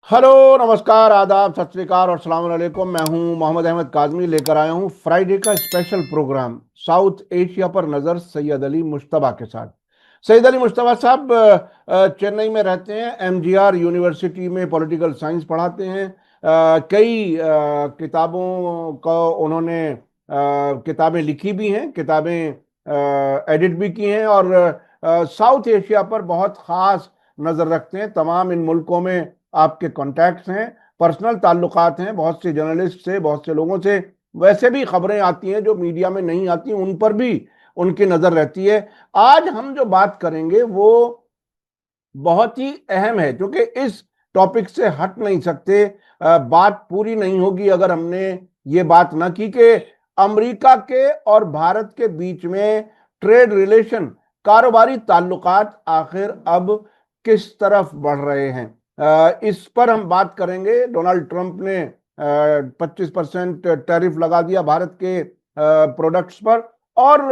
Hello, नमस्कार, आदाब, सत श्री अकाल और सलाम अलैकुम। मैं हूं मोहम्मद अहमद काज़मी, लेकर आया हूं फ्राइडे का स्पेशल प्रोग्राम साउथ एशिया पर नज़र सैयद अली मुश्तबा के साथ। सैयद अली मुश्तबा साहब चेन्नई में रहते हैं, एमजीआर यूनिवर्सिटी में पॉलिटिकल साइंस पढ़ाते हैं। कई किताबों को उन्होंने किताबें लिखी भी हैं, किताबें एडिट भी की हैं और साउथ एशिया पर बहुत ख़ास नज़र रखते हैं। तमाम इन मुल्कों में आपके कॉन्टैक्ट्स हैं, पर्सनल ताल्लुकात हैं बहुत से जर्नलिस्ट से, बहुत से लोगों से। वैसे भी खबरें आती हैं जो मीडिया में नहीं आती, उन पर भी उनकी नज़र रहती है। आज हम जो बात करेंगे वो बहुत ही अहम है, क्योंकि इस टॉपिक से हट नहीं सकते। बात पूरी नहीं होगी अगर हमने ये बात ना की कि अमेरिका के और भारत के बीच में ट्रेड रिलेशन, कारोबारी ताल्लुकात आखिर अब किस तरफ बढ़ रहे हैं। इस पर हम बात करेंगे। डोनाल्ड ट्रंप ने 25% टैरिफ लगा दिया भारत के प्रोडक्ट्स पर, और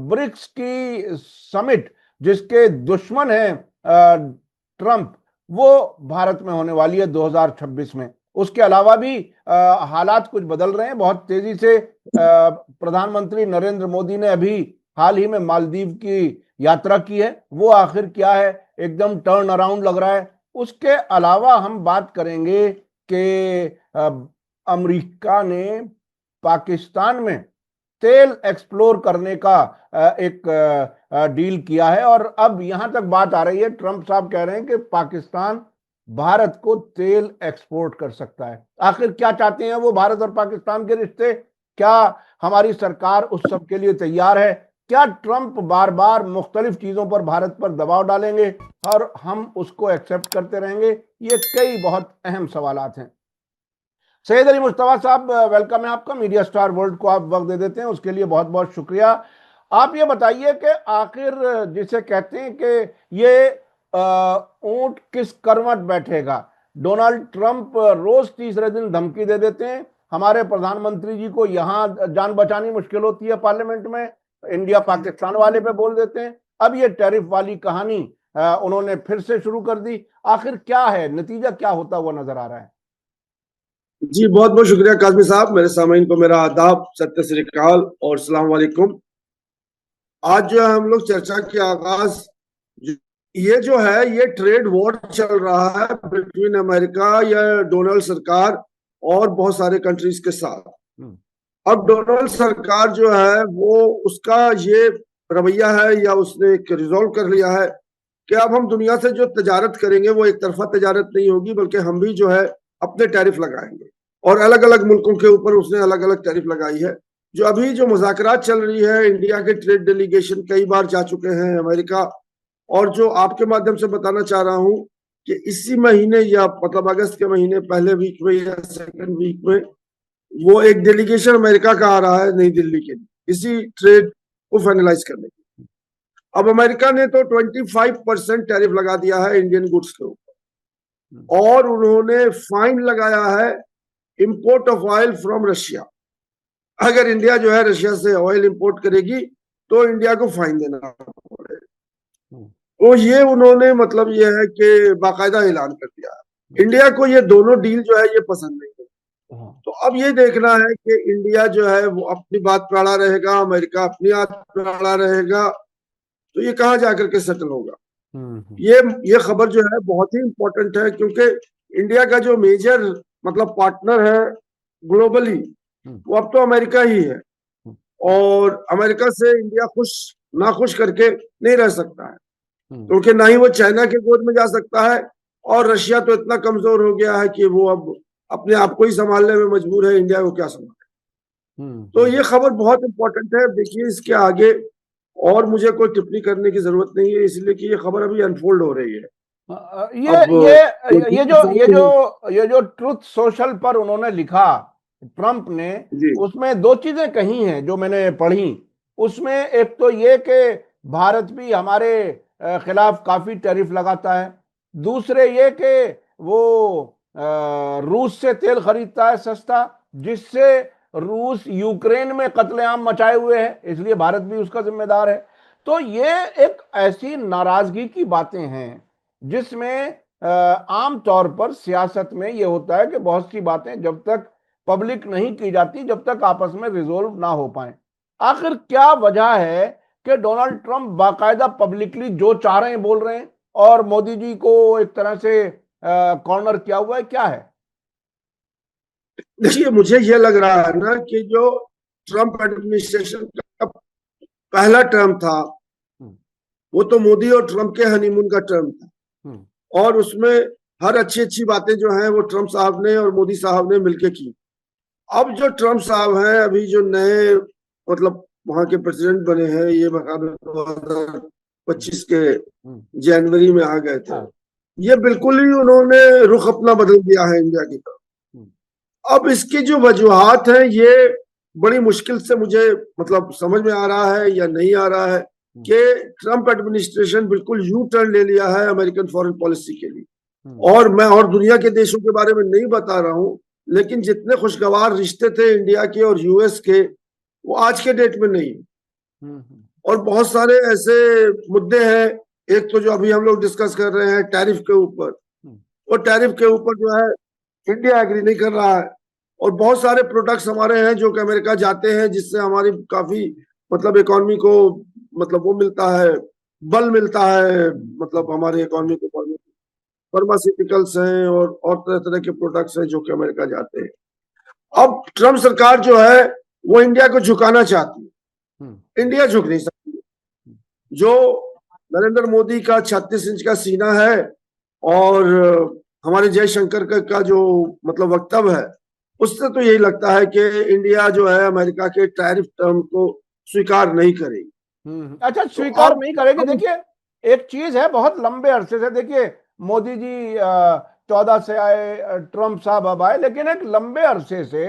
ब्रिक्स की समिट जिसके दुश्मन हैं ट्रंप, वो भारत में होने वाली है 2026 में। उसके अलावा भी हालात कुछ बदल रहे हैं बहुत तेजी से। प्रधानमंत्री नरेंद्र मोदी ने अभी हाल ही में मालदीव की यात्रा की है, वो आखिर क्या है, एकदम टर्न अराउंड लग रहा है। उसके अलावा हम बात करेंगे कि अमेरिका ने पाकिस्तान में तेल एक्सप्लोर करने का एक डील किया है, और अब यहां तक बात आ रही है, ट्रंप साहब कह रहे हैं कि पाकिस्तान भारत को तेल एक्सपोर्ट कर सकता है। आखिर क्या चाहते हैं वो भारत और पाकिस्तान के रिश्ते? क्या हमारी सरकार उस सब के लिए तैयार है? क्या ट्रंप बार बार मुख्तलिफ चीजों पर भारत पर दबाव डालेंगे और हम उसको एक्सेप्ट करते रहेंगे? ये कई बहुत अहम सवालात हैं। सैयद अली मुश्तबा साहब, वेलकम है आपका। मीडिया स्टार वर्ल्ड को आप वक्त दे देते हैं, उसके लिए बहुत बहुत शुक्रिया। आप ये बताइए कि आखिर जिसे कहते हैं कि ये ऊंट किस करवट बैठेगा। डोनाल्ड ट्रंप रोज तीसरे दिन धमकी दे देते हैं, हमारे प्रधानमंत्री जी को यहां जान बचानी मुश्किल होती है पार्लियामेंट में, इंडिया पाकिस्तान वाले पे बोल देते हैं। अब ये टैरिफ वाली कहानी उन्होंने फिर से शुरू कर दी। आखिर क्या है नतीजा, क्या होता हुआ नजर आ रहा है? जी बहुत बहुत शुक्रिया काजमी साहब। मेरे सामीन को मेरा आदाब, सत्य श्री अकाल और सलाम वालेकुम। आज जो है हम लोग चर्चा की आगाज, ये जो है ये ट्रेड वॉर चल रहा है बिटवीन अमेरिका या डोनाल्ड सरकार और बहुत सारे कंट्रीज के साथ। अब डोनाल्ड सरकार जो है वो उसका ये रवैया है या उसने एक रिजॉल्व कर लिया है कि अब हम दुनिया से जो तजारत करेंगे वो एक तरफा तजारत नहीं होगी, बल्कि हम भी जो है अपने टैरिफ लगाएंगे। और अलग अलग मुल्कों के ऊपर उसने अलग अलग टैरिफ लगाई है। जो अभी जो मुज़ाकरात चल रही है, इंडिया के ट्रेड डेलीगेशन कई बार जा चुके हैं अमेरिका। और जो आपके माध्यम से बताना चाह रहा हूं कि इसी महीने या मतलब अगस्त के महीने पहले वीक में या सेकंड वीक में वो एक डेलीगेशन अमेरिका का आ रहा है नई दिल्ली के लिए इसी ट्रेड को फाइनलाइज करने के। अब अमेरिका ने तो 25% टैरिफ लगा दिया है इंडियन गुड्स के ऊपर, और उन्होंने फाइन लगाया है import of oil from Russia. अगर इंडिया जो है रशिया से ऑयल इंपोर्ट करेगी तो इंडिया को फाइन देना पड़ेगा। तो ये उन्होंने मतलब ये है कि बाकायदा ऐलान कर दिया है। इंडिया को ये दोनों डील जो है ये पसंद नहीं है। तो अब ये देखना है कि इंडिया जो है वो अपनी बात पर अड़ा रहेगा, अमेरिका अपनी बात पर अड़ा रहेगा, तो ये कहाँ जाकर के सेटल होगा। ये खबर जो है बहुत ही इंपॉर्टेंट है, क्योंकि इंडिया का जो मेजर मतलब पार्टनर है ग्लोबली वो अब तो अमेरिका ही है। और अमेरिका से इंडिया खुश ना खुश करके नहीं रह सकता है, क्योंकि ना ही वो चाइना के गोद में जा सकता है, और रशिया तो इतना कमजोर हो गया है कि वो अब अपने आप को ही संभालने में मजबूर है, इंडिया को क्या संभाले। तो ये खबर बहुत इंपॉर्टेंट है। देखिए इसके आगे और मुझे कोई टिप्पणी करने की जरूरत नहीं है, इसलिए कि ये खबर अभी अनफोल्ड हो रही है। ये अब ये ये जो ये जो ये जो ट्रुथ सोशल पर उन्होंने लिखा, ट्रंप ने, जी उसमें दो चीजें कही हैं जो मैंने पढ़ी। उसमें एक तो ये कि भारत भी हमारे खिलाफ काफी टैरिफ लगाता है। दूसरे ये कि वो रूस से तेल खरीदता है सस्ता, जिससे रूस यूक्रेन में कत्लेआम मचाए हुए है, इसलिए भारत भी उसका जिम्मेदार है। तो ये एक ऐसी नाराजगी की बातें हैं जिसमें आम तौर पर सियासत में ये होता है कि बहुत सी बातें जब तक पब्लिक नहीं की जाती, जब तक आपस में रिजोल्व ना हो पाए। आखिर क्या वजह है कि डोनाल्ड ट्रंप बाकायदा पब्लिकली जो चाह रहे हैं बोल रहे हैं और मोदी जी को एक तरह से कॉर्नर किया हुआ है, क्या है? देखिए, मुझे ये लग रहा है ना कि जो ट्रंप एडमिनिस्ट्रेशन का पहला टर्म था, वो तो मोदी और ट्रंप के हनीमून का टर्म था, और उसमें हर अच्छी अच्छी बातें जो हैं वो ट्रंप साहब ने और मोदी साहब ने मिलकर की। अब जो ट्रंप साहब हैं, अभी जो नए मतलब वहां के प्रेसिडेंट बने हैं, ये 2025 के जनवरी में आ गए थे, ये बिल्कुल ही उन्होंने रुख अपना बदल दिया है इंडिया की तरफ। अब इसकी जो वजूहात हैं, ये बड़ी मुश्किल से मुझे मतलब समझ में आ रहा है या नहीं आ रहा है कि ट्रंप एडमिनिस्ट्रेशन बिल्कुल यू टर्न ले लिया है अमेरिकन फॉरेन पॉलिसी के लिए। और मैं और दुनिया के देशों के बारे में नहीं बता रहा हूं, लेकिन जितने खुशगवार रिश्ते थे इंडिया के और यूएस के, वो आज के डेट में नहीं है। और बहुत सारे ऐसे मुद्दे हैं, एक तो जो अभी हम लोग डिस्कस कर रहे हैं टैरिफ के ऊपर, वो टैरिफ के ऊपर जो है इंडिया एग्री नहीं कर रहा है। और बहुत सारे प्रोडक्ट्स हमारे हैं जो कि अमेरिका जाते हैं, जिससे हमारी काफी मतलब इकोनॉमी को मतलब वो मिलता है, बल मिलता है, मतलब हमारी इकोनॉमी को। फार्मास्यूटिकल्स हैं और तरह तरह के प्रोडक्ट्स हैं जो कि अमेरिका जाते हैं। अब ट्रंप सरकार जो है वो इंडिया को झुकाना चाहती है, इंडिया झुक नहीं सकती। जो नरेंद्र मोदी का 36 इंच का सीना है और हमारे जयशंकर का जो मतलब वक्तव्य है, उससे तो यही लगता है कि इंडिया जो है अमेरिका के टैरिफ टर्म को स्वीकार नहीं करेगी। अच्छा, स्वीकार नहीं करेगी। देखिए, एक चीज है, बहुत लंबे अरसे से देखिए मोदी जी 14 से आए, ट्रंप साहब अब आए, लेकिन एक लंबे अरसे से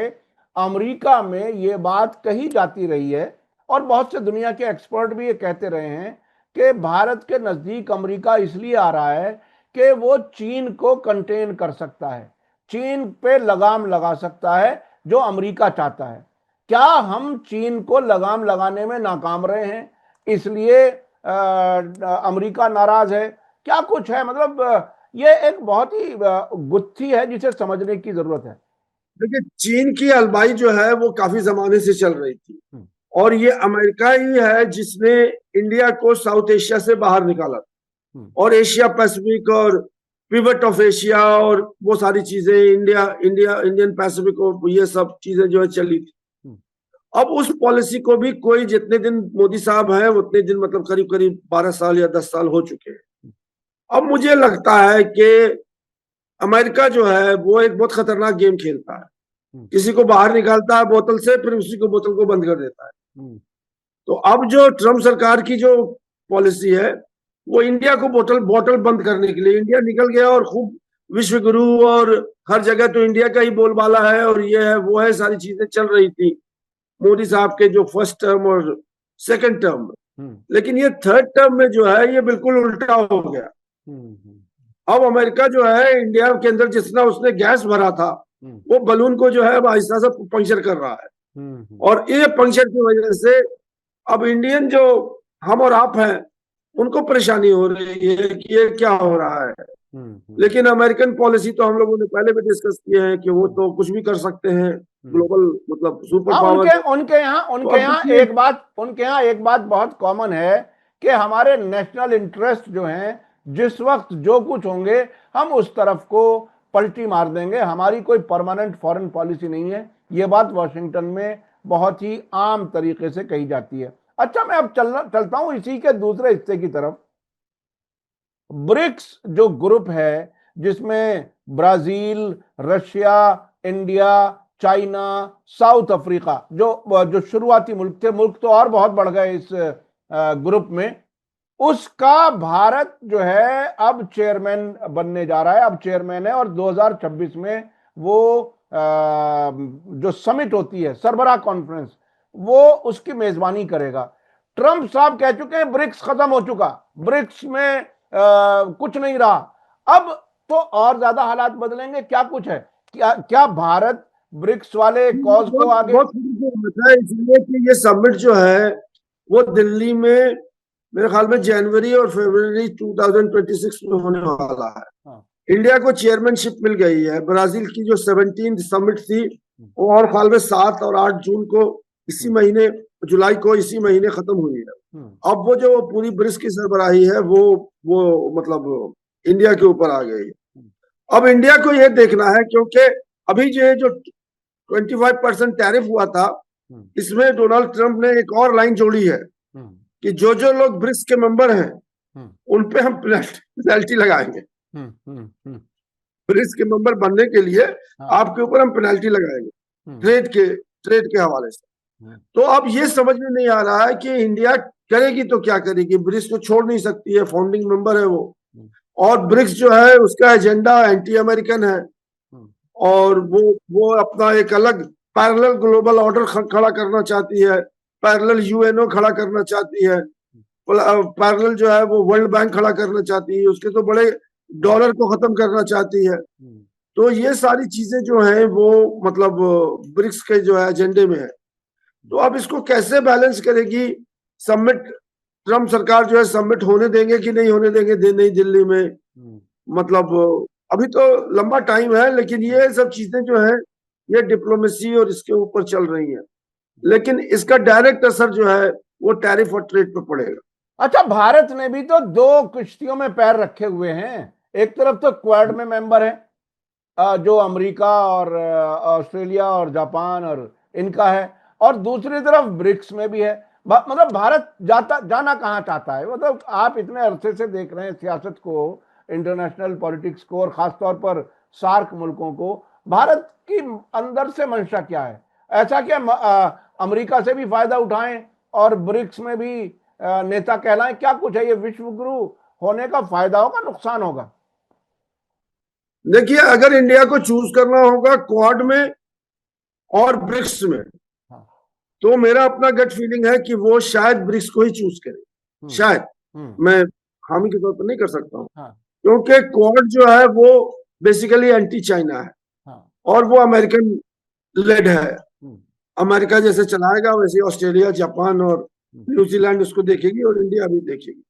अमेरिका में ये बात कही जाती रही है और बहुत से दुनिया के एक्सपर्ट भी ये कहते रहे हैं कि भारत के नजदीक अमेरिका इसलिए आ रहा है कि वो चीन को कंटेन कर सकता है, चीन पे लगाम लगा सकता है जो अमेरिका चाहता है। क्या हम चीन को लगाम लगाने में नाकाम रहे हैं, इसलिए अमेरिका नाराज है? क्या कुछ है? मतलब ये एक बहुत ही गुत्थी है जिसे समझने की जरूरत है। देखिए, चीन की अलबाई जो है वो काफी जमाने से चल रही थी, और ये अमेरिका ही है जिसने इंडिया को साउथ एशिया से बाहर निकाला और एशिया पैसिफिक और पिवट ऑफ एशिया और वो सारी चीजें, इंडियन पैसिफिक और ये सब चीजें जो है चली थी। अब उस पॉलिसी को भी कोई जितने दिन मोदी साहब हैं उतने दिन मतलब करीब करीब 12 साल या 10 साल हो चुके हैं। अब मुझे लगता है कि अमेरिका जो है वो एक बहुत खतरनाक गेम खेलता है, किसी को बाहर निकालता है बोतल से, फिर उसी को बोतल को बंद कर देता है। तो अब जो ट्रंप सरकार की जो पॉलिसी है वो इंडिया को बोतल बंद करने के लिए, इंडिया निकल गया और खूब विश्व गुरु और हर जगह तो इंडिया का ही बोलबाला है और ये है वो है, सारी चीजें चल रही थी मोदी साहब के जो फर्स्ट टर्म और सेकंड टर्म में। लेकिन ये थर्ड टर्म में जो है ये बिल्कुल उल्टा हो गया। अब अमेरिका जो है इंडिया के अंदर जितना उसने गैस भरा था वो बलून को जो है अब आहिस्ता से पंक्चर कर रहा है, और ये पंक्चर की वजह से अब इंडियन जो हम और आप हैं उनको परेशानी हो रही है कि ये क्या हो रहा है। लेकिन अमेरिकन पॉलिसी तो हम लोगों ने पहले भी डिस्कस किए हैं कि वो तो कुछ भी कर सकते हैं, ग्लोबल मतलब सुपर पावर। उनके यहाँ एक बात बहुत कॉमन है कि हमारे नेशनल इंटरेस्ट जो हैं, जिस वक्त जो कुछ होंगे हम उस तरफ को पलटी मार देंगे, हमारी कोई परमानेंट फॉरेन पॉलिसी नहीं है। ये बात वॉशिंगटन में बहुत ही आम तरीके से कही जाती है। अच्छा, मैं अब चलता हूं इसी के दूसरे हिस्से की तरफ। ब्रिक्स जो ग्रुप है जिसमें Brazil, Russia, India, China, south Africa, जो शुरुआती मुल्क थे, मुल्क तो और बहुत बढ़ गए इस ग्रुप में, उसका भारत जो है अब चेयरमैन बनने जा रहा है, अब चेयरमैन है। और 2026 में वो जो समिट होती है, सरबराह कॉन्फ्रेंस, वो उसकी मेजबानी करेगा। ट्रंप साहब कह चुके हैं ब्रिक्स खत्म हो चुका, ब्रिक्स में कुछ नहीं रहा। अब तो और ज्यादा हालात बदलेंगे, क्या कुछ है? क्या भारत ब्रिक्स वाले कॉज को आगे इसलिए कि ये समिट जो है वो दिल्ली में मेरे ख्याल में जनवरी और फरवरी 2026 में होने वाला है। इंडिया को चेयरमैनशिप मिल गई है। ब्राजील की जो 17 समिट थी वो और साल में 7 और 8 जून को इसी महीने, जुलाई को इसी महीने खत्म हुई है। अब वो जो पूरी ब्रिक्स की सरबराही है वो मतलब इंडिया के ऊपर आ गई है। अब इंडिया को ये देखना है, क्योंकि अभी जो 25% टैरिफ हुआ था, इसमें डोनाल्ड ट्रंप ने एक और लाइन जोड़ी है कि जो लोग ब्रिक्स के मेंबर हैं उन पे हम पेनल्टी लगाएंगे। ब्रिक्स के मेंबर बनने के लिए आपके ऊपर हम पेनल्टी लगाएंगे ट्रेड के हवाले से। तो अब ये समझ में नहीं आ रहा है कि इंडिया करेगी तो क्या करेगी। ब्रिक्स को छोड़ नहीं सकती है, फाउंडिंग मेंबर है वो, और ब्रिक्स जो है उसका एजेंडा एंटी अमेरिकन है, और वो अपना एक अलग पैरेलल ग्लोबल ऑर्डर खड़ा करना चाहती है, पैरेलल यूएनओ खड़ा करना चाहती है, पैरेलल जो है वो वर्ल्ड बैंक खड़ा करना चाहती है, उसके तो बड़े डॉलर को खत्म करना चाहती है। तो ये सारी चीजें जो हैं वो मतलब ब्रिक्स के जो है एजेंडे में है। तो अब इसको कैसे बैलेंस करेगी समिट? ट्रम्प सरकार जो है समिट होने देंगे कि नहीं होने देंगे नई दिल्ली में, मतलब अभी तो लंबा टाइम है, लेकिन ये सब चीजें जो है ये डिप्लोमेसी और इसके ऊपर चल रही है, लेकिन इसका डायरेक्ट असर जो है वो टैरिफ और ट्रेड पे पड़ेगा। अच्छा, भारत ने भी तो दो किश्तियों में पैर रखे हुए हैं। एक तरफ तो क्वाड में मेंबर है जो अमेरिका और ऑस्ट्रेलिया और जापान और इनका है, और दूसरी तरफ ब्रिक्स में भी है। मतलब भारत जाना कहाँ चाहता है? मतलब आप इतने अरसे से देख रहे हैं सियासत को, इंटरनेशनल पॉलिटिक्स को, और खासतौर पर सार्क मुल्कों को। भारत की अंदर से मंशा क्या है? ऐसा क्या अमेरिका से भी फायदा उठाएं और ब्रिक्स में भी नेता कहलाएं? क्या कुछ है? ये विश्व गुरु होने का फायदा होगा, नुकसान होगा? देखिए, अगर इंडिया को चूज करना होगा क्वाड में और ब्रिक्स में, तो मेरा अपना गट फीलिंग है कि वो शायद ब्रिक्स को ही चूज करे। शायद, मैं हामी के तौर पर नहीं कर सकता हूँ, क्योंकि क्वाड जो है वो बेसिकली एंटी चाइना है, और वो अमेरिकन लेड है। अमेरिका जैसे चलाएगा वैसे ऑस्ट्रेलिया, जापान और न्यूजीलैंड उसको देखेगी, और इंडिया भी देखेगी।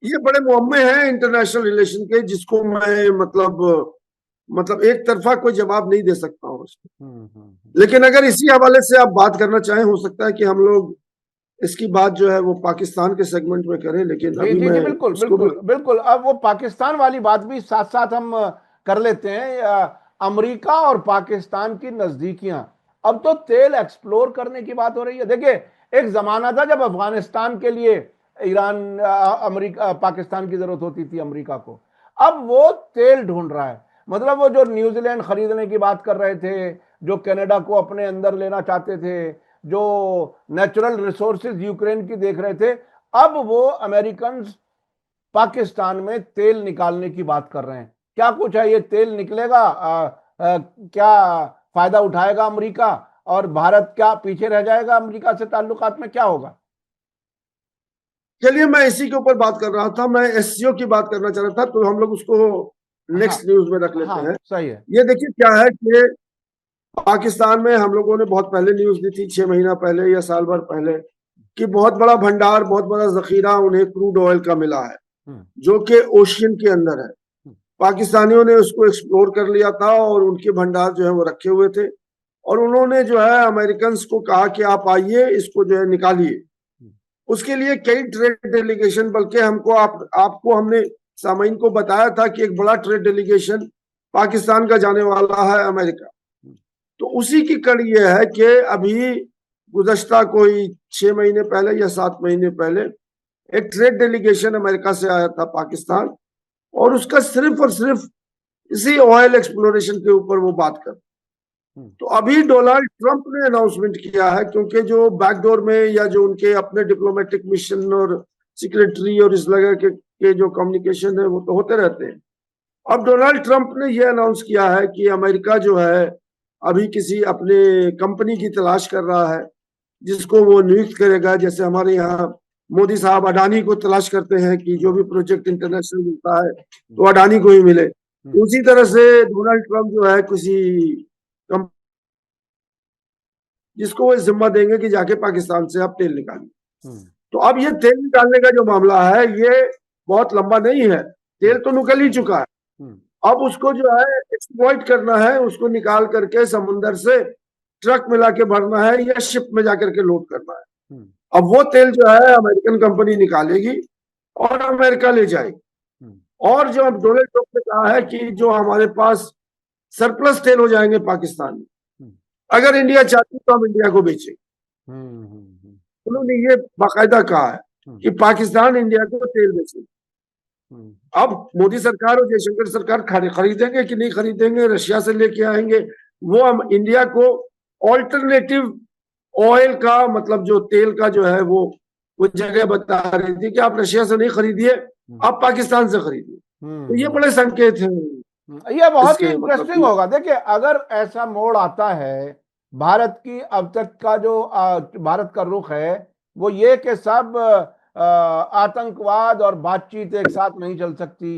ये बड़े मुअम्मे हैं इंटरनेशनल रिलेशन के, जिसको मैं मतलब एक तरफा कोई जवाब नहीं दे सकता हूँ उसको। लेकिन अगर इसी हवाले से आप बात करना चाहें, हो सकता है कि हम लोग इसकी बात जो है वो पाकिस्तान के सेगमेंट में करें, लेकिन अभी मैं बिल्कुल बिल्कुल बिल्कुल, अब वो पाकिस्तान वाली बात भी साथ साथ हम कर लेते हैं। अमेरिका और पाकिस्तान की नजदीकियां, अब तो तेल एक्सप्लोर करने की बात हो रही है। देखिए, एक जमाना था जब अफगानिस्तान के लिए ईरान अमेरिका पाकिस्तान की जरूरत होती थी अमेरिका को, अब वो तेल ढूंढ रहा है। मतलब वो जो न्यूजीलैंड खरीदने की बात कर रहे थे, जो कनाडा को अपने अंदर लेना चाहते थे, जो नेचुरल रिसोर्सेज यूक्रेन की देख रहे थे, अब वो अमेरिकन पाकिस्तान में तेल निकालने की बात कर रहे हैं। क्या कुछ है? ये तेल निकलेगा? क्या फायदा उठाएगा अमेरिका, और भारत क्या पीछे रह जाएगा? अमेरिका से ताल्लुकात में क्या होगा? चलिए, मैं इसी के ऊपर बात कर रहा था, मैं एससीओ की बात करना चाह रहा था, तो हम लोग उसको नेक्स्ट न्यूज में रख लेते हैं। सही है। ये देखिए क्या है कि पाकिस्तान में हम लोगों ने बहुत पहले न्यूज दी थी, 6 महीना पहले या साल भर पहले, कि बहुत बड़ा भंडार, बहुत बड़ा जखीरा उन्हें क्रूड ऑयल का मिला है, जो कि ओशियन के अंदर है। पाकिस्तानियों ने उसको एक्सप्लोर कर लिया था, और उनके भंडार जो है वो रखे हुए थे, और उन्होंने जो है अमेरिकन को कहा कि आप आइए, इसको जो है निकालिए। उसके लिए कई ट्रेड डेलीगेशन, बल्कि आपको हमने सामाइन को बताया था कि एक बड़ा ट्रेड डेलीगेशन पाकिस्तान का जाने वाला है अमेरिका। तो उसी की कड़ी ये है कि अभी गुज़श्ता कोई 6 महीने पहले या 7 महीने पहले एक ट्रेड डेलीगेशन अमेरिका से आया था पाकिस्तान, और उसका सिर्फ और सिर्फ इसी ऑयल एक्सप्लोरेशन के ऊपर वो बात कर। तो अभी डोनाल्ड ट्रंप ने अनाउंसमेंट किया है, क्योंकि जो बैकडोर में या जो उनके अपने डिप्लोमेटिक मिशन और सेक्रेटरी और इस लगे के जो कम्युनिकेशन है वो तो होते रहते हैं। अब डोनाल्ड ट्रंप ने यह अनाउंस किया है कि अमेरिका जो है अभी किसी अपने कंपनी की तलाश कर रहा है, जिसको वो नियुक्त करेगा। जैसे हमारे यहाँ मोदी साहब अडानी को तलाश करते हैं कि जो भी प्रोजेक्ट इंटरनेशनल मिलता है तो अडानी को ही मिले, उसी तरह से डोनाल्ड ट्रंप जो है किसी जिसको वो जिम्मा देंगे कि जाके पाकिस्तान से आप तेल निकालिए। तो अब ये तेल निकालने का जो मामला है ये बहुत लंबा नहीं है, तेल तो निकल ही चुका है। अब उसको जो है एक्सप्लॉइट करना है, उसको निकाल करके समुंदर से ट्रक में लाके भरना है या शिप में जाकर के लोड करना है। अब वो तेल जो है अमेरिकन कंपनी निकालेगी और अमेरिका ले जाएगी। और जो अब डोनाल्ड ट्रंप ने कहा है कि जो हमारे पास सरप्लस तेल हो जाएंगे पाकिस्तान में, अगर इंडिया चाहती तो हम इंडिया को बेचेंगे। उन्होंने ये बाकायदा कहा है कि पाकिस्तान इंडिया को तेल बेचेगी। अब मोदी सरकार और जयशंकर सरकार खरीदेंगे कि नहीं खरीदेंगे, रशिया से लेके आएंगे, वो हम इंडिया को ऑल्टरनेटिव ऑयल का मतलब जो तेल का जो है वो जगह बता रही थी कि आप रशिया से नहीं खरीदिए, आप पाकिस्तान से खरीदिए। तो ये बड़े संकेत हैं। ये बहुत ही इसके इंटरेस्टिंग मतलब होगा। देखिए, अगर ऐसा मोड़ आता है, भारत की अब तक का जो भारत का रुख है वो ये कि सब आतंकवाद और बातचीत एक साथ नहीं चल सकती।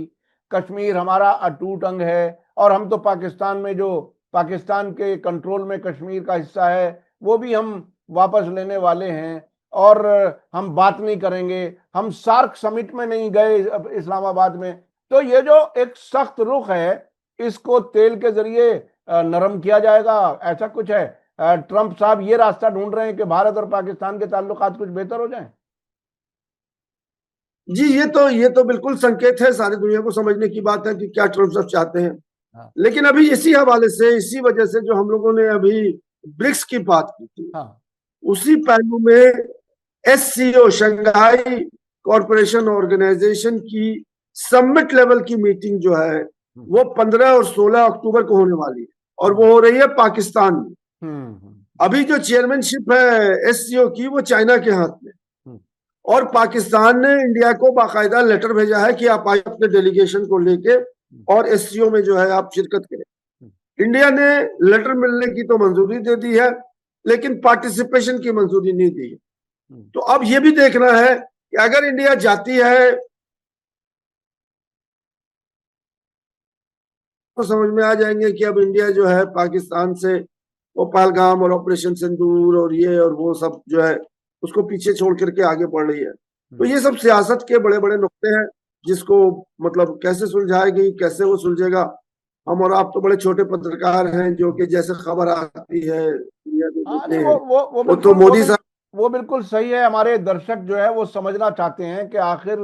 कश्मीर हमारा अटूट अंग है और हम तो पाकिस्तान में जो पाकिस्तान के कंट्रोल में कश्मीर का हिस्सा है वो भी हम वापस लेने वाले हैं और हम बात नहीं करेंगे। हम सार्क समिट में नहीं गए इस्लामाबाद में। तो ये जो एक सख्त रुख है इसको तेल के जरिए नरम किया जाएगा, ऐसा कुछ है। ट्रंप साहब ये रास्ता ढूंढ रहे हैं कि भारत और पाकिस्तान के ताल्लुकात कुछ बेहतर हो जाएं। जी, ये तो बिल्कुल संकेत है, सारी दुनिया को समझने की बात है कि क्या ट्रंप साहब चाहते हैं। हाँ। लेकिन अभी इसी हवाले से, इसी वजह से जो हम लोगों ने अभी ब्रिक्स की बात की थी, हाँ। उसी पहलू में एससीओ शंघाई कॉरपोरेशन ऑर्गेनाइजेशन की समिट लेवल की मीटिंग जो है वो 15 और 16 अक्टूबर को होने वाली है और वो हो रही है पाकिस्तान में। अभी जो चेयरमैनशिप है एससीओ की वो चाइना के हाथ में, और पाकिस्तान ने इंडिया को बाकायदा लेटर भेजा है कि आप आइए अपने डेलीगेशन को लेके और एससीओ में जो है आप शिरकत करें। इंडिया ने लेटर मिलने की तो मंजूरी दे दी है लेकिन पार्टिसिपेशन की मंजूरी नहीं दी है। तो अब ये भी देखना है कि अगर इंडिया जाती है तो समझ में आ जाएंगे कि अब इंडिया जो है पाकिस्तान से वो पहलगाम और ऑपरेशन सिंदूर और ये और वो सब जो है उसको पीछे छोड़ करके आगे बढ़ रही है। तो ये सब सियासत के बड़े बड़े नुक्ते हैं जिसको मतलब कैसे सुलझाएगी, कैसे वो सुलझेगा। हम और आप तो बड़े छोटे पत्रकार हैं जो कि जैसे खबर आती है दुनिया में हाँ, देते नहीं, हैं। वो तो मोदी साहब वो बिल्कुल सही है। हमारे दर्शक जो है वो समझना चाहते हैं कि आखिर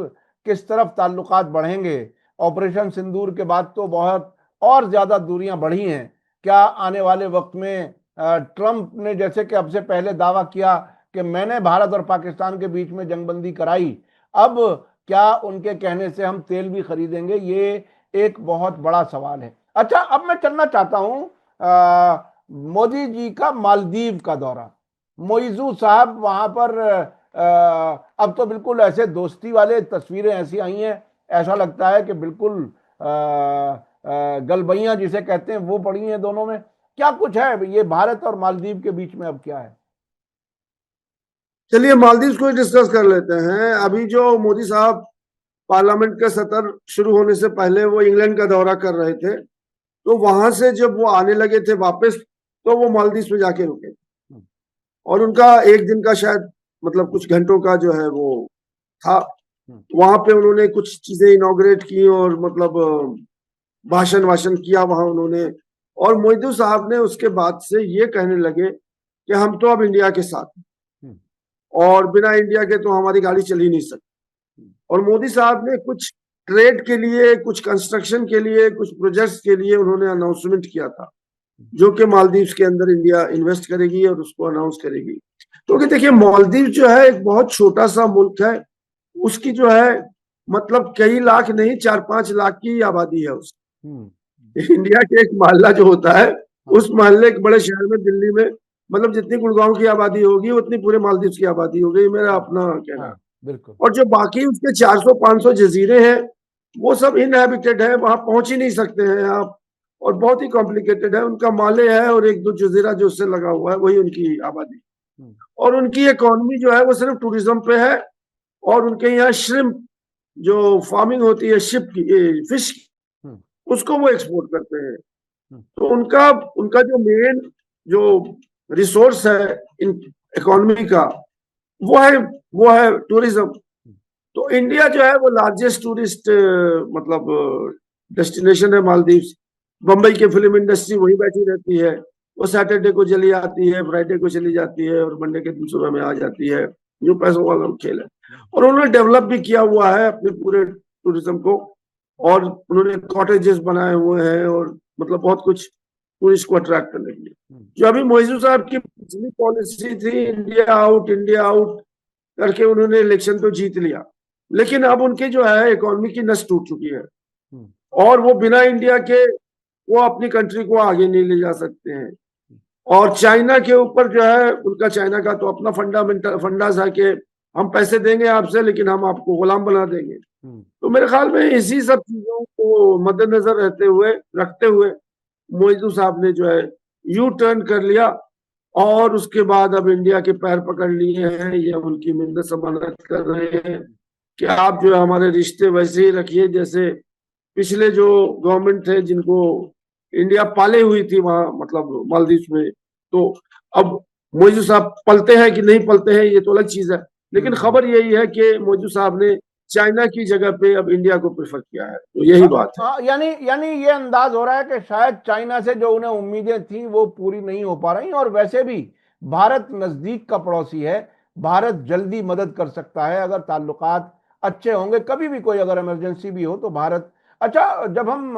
किस तरफ ताल्लुकात बढ़ेंगे। ऑपरेशन सिंदूर के बाद तो बहुत और ज्यादा दूरियां बढ़ी हैं। क्या आने वाले वक्त में ट्रंप ने जैसे कि अब से पहले दावा किया कि मैंने भारत और पाकिस्तान के बीच में जंगबंदी कराई, अब क्या उनके कहने से हम तेल भी खरीदेंगे? ये एक बहुत बड़ा सवाल है। अच्छा, अब मैं चलना चाहता हूं मोदी जी का मालदीव का दौरा। मोइजू साहब वहां पर अब तो बिल्कुल ऐसे दोस्ती वाले तस्वीरें ऐसी आई हैं, ऐसा लगता है कि बिल्कुल गलबैयां जिसे कहते हैं वो पड़ी हैं दोनों में। क्या कुछ है ये भारत और मालदीव के बीच में, अब क्या है? चलिए मालदीव को डिस्कस कर लेते हैं। अभी जो मोदी साहब पार्लियामेंट का सत्र शुरू होने से पहले वो इंग्लैंड का दौरा कर रहे थे, तो वहां से जब वो आने लगे थे वापस तो वो मालदीव में जाके रुके और उनका एक दिन का शायद मतलब कुछ घंटों का जो है वो था। वहां पे उन्होंने कुछ चीजें इनॉग्रेट की और मतलब भाषण वाषण किया वहां उन्होंने। और मोदी साहब ने उसके बाद से ये कहने लगे कि हम तो अब इंडिया के साथ हैं और बिना इंडिया के तो हमारी गाड़ी चल ही नहीं सकती। और मोदी साहब ने कुछ ट्रेड के लिए, कुछ कंस्ट्रक्शन के लिए, कुछ प्रोजेक्ट्स के लिए उन्होंने अनाउंसमेंट किया था जो कि मालदीव के अंदर इंडिया इन्वेस्ट करेगी और उसको अनाउंस करेगी। क्योंकि देखिए मालदीव जो है एक बहुत छोटा सा मुल्क है, उसकी जो है मतलब कई लाख नहीं 4-5 लाख की आबादी है उसकी। इंडिया के एक मोहल्ला जो होता है उस मोहल्ले एक बड़े शहर में दिल्ली में मतलब जितनी गुड़गांव की आबादी होगी उतनी पूरे मालदीव की आबादी हो गई, मेरा अपना कहना। बिल्कुल। और जो बाकी उसके 400-500 जजीरे हैं वो सब इनहैबिटेड है, वहां पहुंच ही नहीं सकते हैं आप और बहुत ही कॉम्प्लिकेटेड है। उनका माले है और एक दो जजीरा जो उससे लगा हुआ है वही उनकी आबादी। और उनकी इकोनॉमी जो है वो सिर्फ टूरिज्म पे है और उनके यहाँ श्रिम्प जो फार्मिंग होती है शिप की, फिश, उसको वो एक्सपोर्ट करते हैं। तो उनका उनका जो मेन जो रिसोर्स है इन इकोनॉमी का वो है टूरिज्म। तो इंडिया जो है वो लार्जेस्ट टूरिस्ट मतलब डेस्टिनेशन है मालदीव्स। बम्बई की फिल्म इंडस्ट्री वही बैठी रहती है, वो सैटरडे को चली आती है, फ्राइडे को चली जाती है और मंडे के दिन सुबह में आ जाती है। जो पैसों वाला खेल है, और उन्होंने डेवलप भी किया हुआ है अपने पूरे टूरिज्म को, और उन्होंने कॉटेजेस बनाए हुए हैं और मतलब बहुत कुछ टूरिस्ट को अट्रैक्ट करने के लिए। जो अभी मोइजू साहब की पिछली पॉलिसी थी, इंडिया आउट करके उन्होंने इलेक्शन तो जीत लिया, लेकिन अब उनके जो है इकोनॉमी की नस टूट चुकी है, और वो बिना इंडिया के वो अपनी कंट्री को आगे नहीं ले जा सकते हैं। और चाइना के ऊपर जो है उनका, चाइना का तो अपना फंडामेंटल फंडास है कि हम पैसे देंगे आपसे लेकिन हम आपको गुलाम बना देंगे। तो मेरे ख्याल में इसी सब चीजों को मद्देनजर रखते हुए मोइजू साहब ने जो है यू टर्न कर लिया, और उसके बाद अब इंडिया के पैर पकड़ लिए हैं, या उनकी मिन्नत समानत कर रहे हैं कि आप जो है हमारे रिश्ते वैसे ही रखिए जैसे पिछले जो गवर्नमेंट थे जिनको इंडिया पाले हुई थी वहां, मतलब मालदीव में। तो अब मोइजू साहब पलते हैं कि नहीं पलते हैं ये तो अलग चीज है, लेकिन खबर यही है कि मोइजू साहब ने चाइना की जगह पे अब इंडिया को प्रेफर किया है, तो यही बात है। यानी यानी ये अंदाज हो रहा है कि शायद चाइना से जो उन्हें उम्मीदें थी वो पूरी नहीं हो पा रही, और वैसे भी भारत नजदीक का पड़ोसी है, भारत जल्दी मदद कर सकता है अगर ताल्लुकात अच्छे होंगे। कभी भी कोई अगर इमरजेंसी भी हो तो भारत। अच्छा, जब हम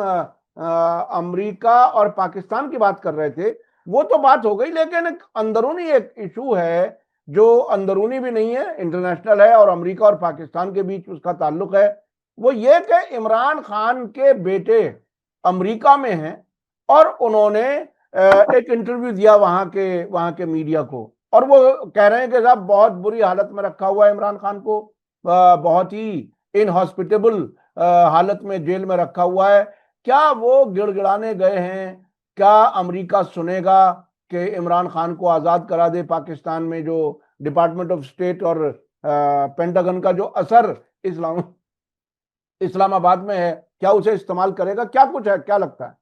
अमेरिका और पाकिस्तान की बात कर रहे थे वो तो बात हो गई, लेकिन एक अंदरूनी एक इशू है जो अंदरूनी भी नहीं है, इंटरनेशनल है, और अमेरिका और पाकिस्तान के बीच उसका ताल्लुक है। वो ये कि इमरान खान के बेटे अमेरिका में हैं और उन्होंने एक इंटरव्यू दिया वहां के मीडिया को, और वो कह रहे हैं कि साहब बहुत बुरी हालत में रखा हुआ है इमरान खान को, बहुत ही इनहॉस्पिटेबल हालत में जेल में रखा हुआ है। क्या वो गिड़गिड़ाने गए हैं? क्या अमेरिका सुनेगा कि इमरान खान को आजाद करा दे? पाकिस्तान में जो डिपार्टमेंट ऑफ स्टेट और पेंटागन का जो असर इस्लामाबाद में है, क्या उसे इस्तेमाल करेगा? क्या कुछ है, क्या लगता है?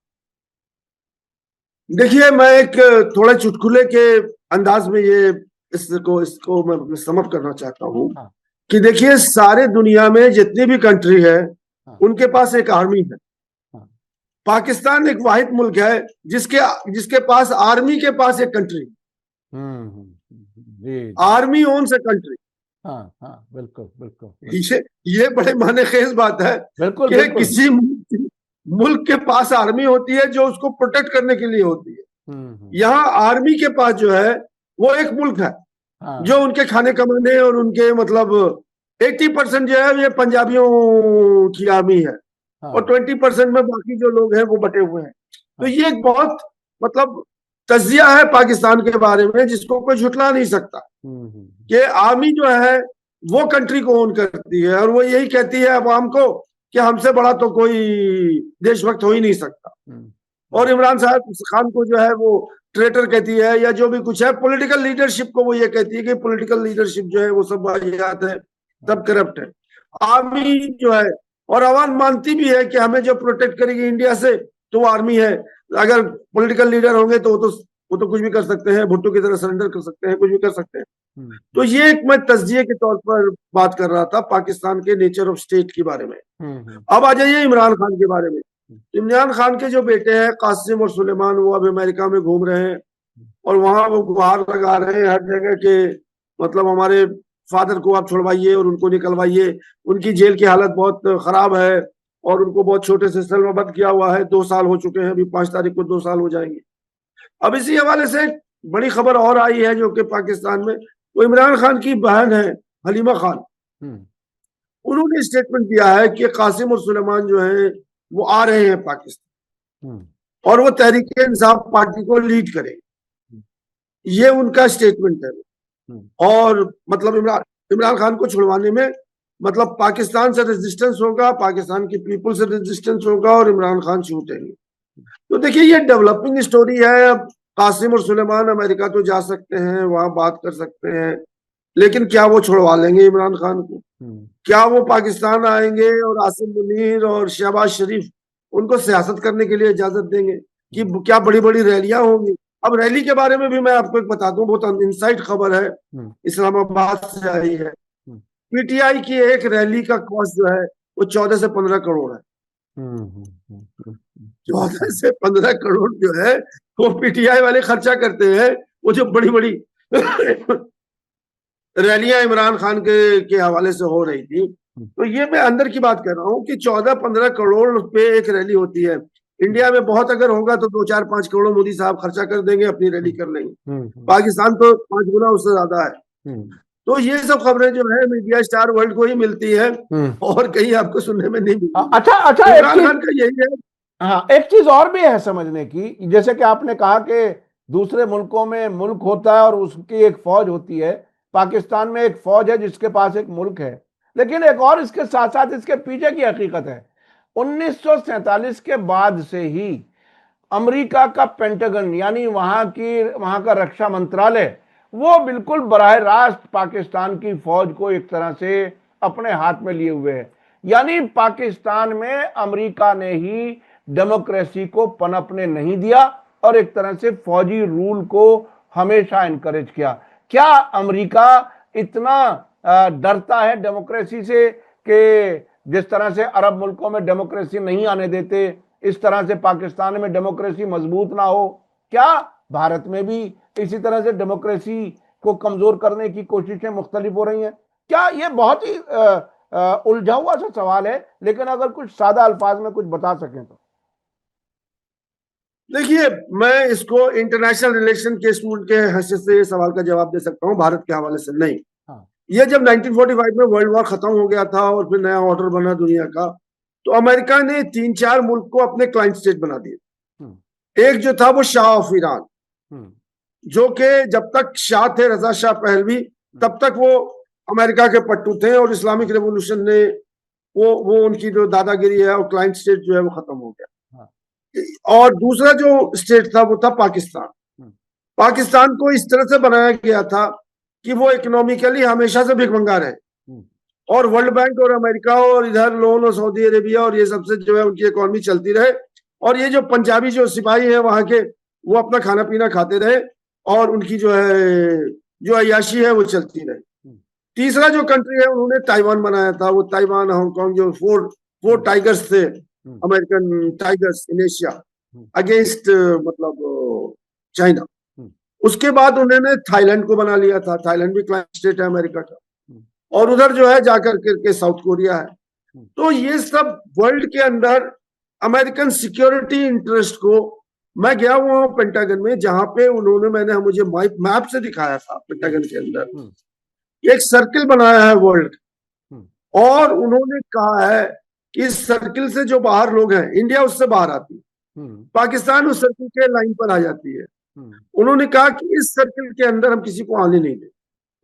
देखिए, मैं एक थोड़ा चुटकुले के अंदाज में ये इसको मैं समअप करना चाहता हूँ। हाँ, कि देखिए, सारे दुनिया में जितनी भी कंट्री है हाँ, उनके पास एक आर्मी है। हाँ, पाकिस्तान एक वाहिद मुल्क है जिसके पास आर्मी के पास एक कंट्री, जी, आर्मी ओन्स ए कंट्री। हाँ, हाँ, बिल्कुल, बिल्कुल, ये बड़े माने खेज बात है बिल्कुल, कि बिल्कुल। किसी मुल्क के पास आर्मी होती है जो उसको प्रोटेक्ट करने के लिए होती है। यहाँ आर्मी के पास जो है वो एक मुल्क है हाँ, जो उनके खाने कमाने और उनके मतलब 80% जो है ये पंजाबियों की आर्मी है, हाँ, और 20% में बाकी जो लोग हैं वो बटे हुए हैं। तो हाँ, ये एक बहुत मतलब तजिया है पाकिस्तान के बारे में जिसको कोई झुटला नहीं सकता कि आर्मी जो है वो कंट्री को ओन करती है, और वो यही कहती है अवाम को कि हमसे बड़ा तो कोई देशभक्त हो ही नहीं सकता। और इमरान साहब खान को जो है वो ट्रेटर कहती है, या जो भी कुछ है पॉलिटिकल लीडरशिप को वो ये कहती है कि पॉलिटिकल लीडरशिप जो है वो सब वाहियात है, सब करप्ट है। आर्मी जो है, और अवाम मानती भी है कि हमें जो प्रोटेक्ट करेगी इंडिया से तो वो आर्मी है। अगर पॉलिटिकल लीडर होंगे तो वो तो कुछ भी कर सकते हैं, भुट्टो की तरह सरेंडर कर सकते हैं, कुछ भी कर सकते हैं। तो ये एक मैं तस्जिए के तौर पर बात कर रहा था पाकिस्तान के नेचर ऑफ स्टेट के बारे में। अब आ जाइए इमरान खान के बारे में। इमरान खान के जो बेटे हैं कासिम और सुलेमान, वो अब अमेरिका में घूम रहे हैं, और वहां वो गुहार लगा रहे हैं हर जगह के मतलब हमारे फादर को आप छुड़वाइए और उनको निकलवाइए, उनकी जेल की हालत बहुत खराब है, और उनको बहुत छोटे से सेल में बंद किया हुआ है, 2 साल हो चुके हैं, अभी 5 तारीख को 2 साल हो जाएंगे। अब इसी हवाले से बड़ी खबर और आई है जो कि पाकिस्तान में वो इमरान खान की बहन है हलीमा खान, उन्होंने स्टेटमेंट दिया है कि कासिम और सुलेमान जो है वो आ रहे हैं पाकिस्तान, और वो तहरीक इंसाफ पार्टी को लीड करेंगे। ये उनका स्टेटमेंट है। और मतलब इमरान खान को छुड़वाने में मतलब पाकिस्तान से रेजिस्टेंस होगा, पाकिस्तान की पीपल से रेजिस्टेंस होगा, और इमरान खान छूटेंगे। तो देखिए, ये डेवलपिंग स्टोरी है। अब कासिम और सुलेमान अमेरिका तो जा सकते हैं, वहां बात कर सकते हैं, लेकिन क्या वो छुड़वा लेंगे इमरान खान को? क्या वो पाकिस्तान आएंगे और आसिम मुनीर और शहबाज शरीफ उनको सियासत करने के लिए इजाजत देंगे? कि क्या बड़ी बड़ी रैलियां होंगी? अब रैली के बारे में भी मैं आपको एक बता दूं, बहुत इनसाइड खबर है, इस्लामाबाद से आई है। पीटीआई की एक रैली का कॉस्ट जो है वो 14 से 15 करोड़ है। हम्म। 14 से 15 करोड़ जो है वो पीटीआई वाले खर्चा करते हैं। वो जो बड़ी बड़ी रैलियां इमरान खान के हवाले से हो रही थी, तो ये मैं अंदर की बात कर रहा हूँ कि 14-15 करोड़ पे एक रैली होती है। इंडिया में बहुत अगर होगा तो 2-4-5 करोड़ मोदी साहब खर्चा कर देंगे, अपनी रैली कर लेंगे। पाकिस्तान तो 5 गुना उससे ज्यादा है। तो ये सब खबरें जो है मीडिया स्टार वर्ल्ड को ही मिलती है और कहीं आपको सुनने में नहीं मिलती। अच्छा, इमरान खान का यही है। हाँ, एक चीज और भी है समझने की, जैसे कि आपने कहा कि दूसरे मुल्कों में मुल्क होता है और उसकी एक फौज होती है। पाकिस्तान में एक फौज है जिसके पास एक मुल्क है, लेकिन एक और इसके साथ साथ इसके पीछे की हकीकत है। 1947 के बाद से ही अमेरिका का पेंटागन यानी वहां का रक्षा मंत्रालय वो बिल्कुल बराह रास्त पाकिस्तान की फौज को एक तरह से अपने हाथ में लिए हुए है। यानी पाकिस्तान में अमेरिका ने ही डेमोक्रेसी को पनपने नहीं दिया और एक तरह से फौजी रूल को हमेशा इनकरेज किया। क्या अमेरिका इतना डरता है डेमोक्रेसी से कि जिस तरह से अरब मुल्कों में डेमोक्रेसी नहीं आने देते, इस तरह से पाकिस्तान में डेमोक्रेसी मजबूत ना हो? क्या भारत में भी इसी तरह से डेमोक्रेसी को कमजोर करने की कोशिशें मुख्तलिफ हो रही हैं? क्या ये बहुत ही उलझा हुआ सा सवाल है, लेकिन अगर कुछ सादा अल्फाज में कुछ बता सकें तो। देखिए, मैं इसको इंटरनेशनल रिलेशन के स्टूडेंट के हैसियत से सवाल का जवाब दे सकता हूँ, भारत के हवाले से नहीं। हाँ। ये जब 1945 में वर्ल्ड वॉर खत्म हो गया था और फिर नया ऑर्डर बना दुनिया का, तो अमेरिका ने 3-4 मुल्क को अपने क्लाइंट स्टेट बना दिए। एक जो था वो शाह ऑफ ईरान, जो कि जब तक शाह थे रजा शाह पहलवी, तब तक वो अमेरिका के पट्टू थे और इस्लामिक रेवोल्यूशन ने वो उनकी जो दादागिरी है और क्लाइंट स्टेट जो है वो खत्म हो गया। और दूसरा जो स्टेट था वो था पाकिस्तान। पाकिस्तान को इस तरह से बनाया गया था कि वो इकोनॉमिकली हमेशा से भिखमंगा रहे और वर्ल्ड बैंक और अमेरिका और इधर लोन और सऊदी अरेबिया और ये सबसे जो है उनकी इकोनॉमी चलती रहे। और ये जो पंजाबी जो सिपाही है वहां के, वो अपना खाना पीना खाते रहे और उनकी जो है जो अय्याशी है वो चलती रहे। तीसरा जो कंट्री है उन्होंने ताइवान बनाया था। वो ताइवान, हांगकांग, जो फोर टाइगर्स थे, American tigers in Asia against मतलब चाइना। उसके बाद उन्होंने थाईलैंड को बना लिया था। थाईलैंड भी क्लाइंट स्टेट है अमेरिका का। और उधर जो है जाकर के साउथ कोरिया है। तो ये सब वर्ल्ड के अंदर अमेरिकन सिक्योरिटी इंटरेस्ट को, मैं गया हुआ हूँ पेंटागन में, जहां पे मुझे मैप से दिखाया था पेंटागन के अंदर एक सर्किल बनाया है वर्ल्ड, और उन्होंने कहा है कि इस सर्किल से जो बाहर लोग हैं, इंडिया उससे बाहर आती है, पाकिस्तान उस सर्किल के लाइन पर आ जाती है। उन्होंने कहा कि इस सर्किल के अंदर हम किसी को आने नहीं दें,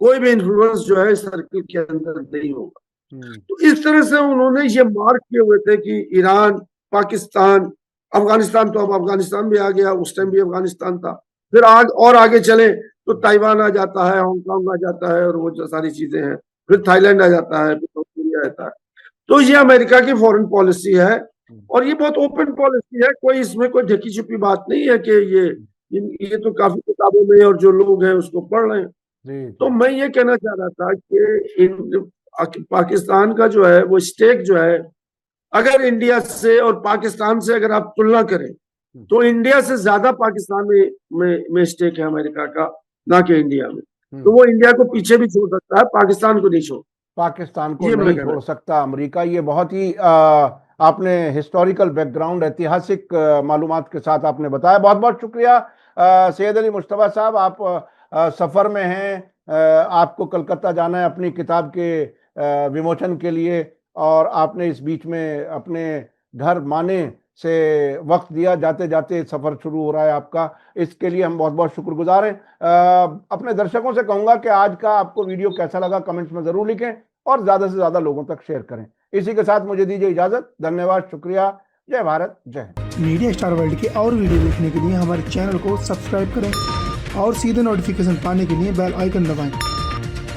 कोई भी इन्फ्लुएंस जो है इस सर्किल के अंदर नहीं होगा। तो इस तरह से उन्होंने ये मार्क किए हुए थे कि ईरान, पाकिस्तान, अफगानिस्तान, तो अब अफगानिस्तान भी आ गया, उस टाइम भी अफगानिस्तान था। फिर आगे चले तो ताइवान आ जाता है, हांगकांग आ जाता है, और वो जो सारी चीजें हैं, फिर थाईलैंड आ जाता है, फिर साउथ कोरिया आता है। तो ये अमेरिका की फॉरेन पॉलिसी है और ये बहुत ओपन पॉलिसी है। कोई इसमें कोई ढकी छुपी बात नहीं है कि ये तो काफी किताबों में और जो लोग हैं उसको पढ़ रहे हैं। तो मैं ये कहना चाह रहा था कि पाकिस्तान का जो है वो स्टेक जो है, अगर इंडिया से और पाकिस्तान से अगर आप तुलना करें तो इंडिया से ज्यादा पाकिस्तान में स्टेक है अमेरिका का, ना कि इंडिया में। तो वो इंडिया को पीछे भी छोड़ सकता है, पाकिस्तान को नहीं छोड़ पाकिस्तान को नहीं छोड़ सकता अमेरिका। ये बहुत ही आपने हिस्टोरिकल बैकग्राउंड, ऐतिहासिक मालूमात के साथ आपने बताया। बहुत बहुत शुक्रिया सैयद अली मुश्तबा साहब। आप सफ़र में हैं, आपको कलकत्ता जाना है अपनी किताब के विमोचन के लिए, और आपने इस बीच में अपने घर माने से वक्त दिया। जाते जाते सफ़र शुरू हो रहा है आपका, इसके लिए हम बहुत बहुत शुक्रगुजार हैं। अपने दर्शकों से कहूँगा कि आज का आपको वीडियो कैसा लगा कमेंट्स में ज़रूर लिखें और ज़्यादा से ज़्यादा लोगों तक शेयर करें। इसी के साथ मुझे दीजिए इजाज़त। धन्यवाद, शुक्रिया, जय भारत, जय हिंद। मीडिया स्टार वर्ल्ड के और वीडियो देखने के लिए हमारे चैनल को सब्सक्राइब करें और सीधे नोटिफिकेशन पाने के लिए बेल आइकन दबाएं।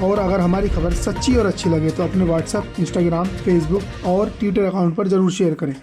और अगर हमारी खबर सच्ची और अच्छी लगे तो अपने व्हाट्सएप, इंस्टाग्राम, फेसबुक और ट्विटर अकाउंट पर ज़रूर शेयर करें।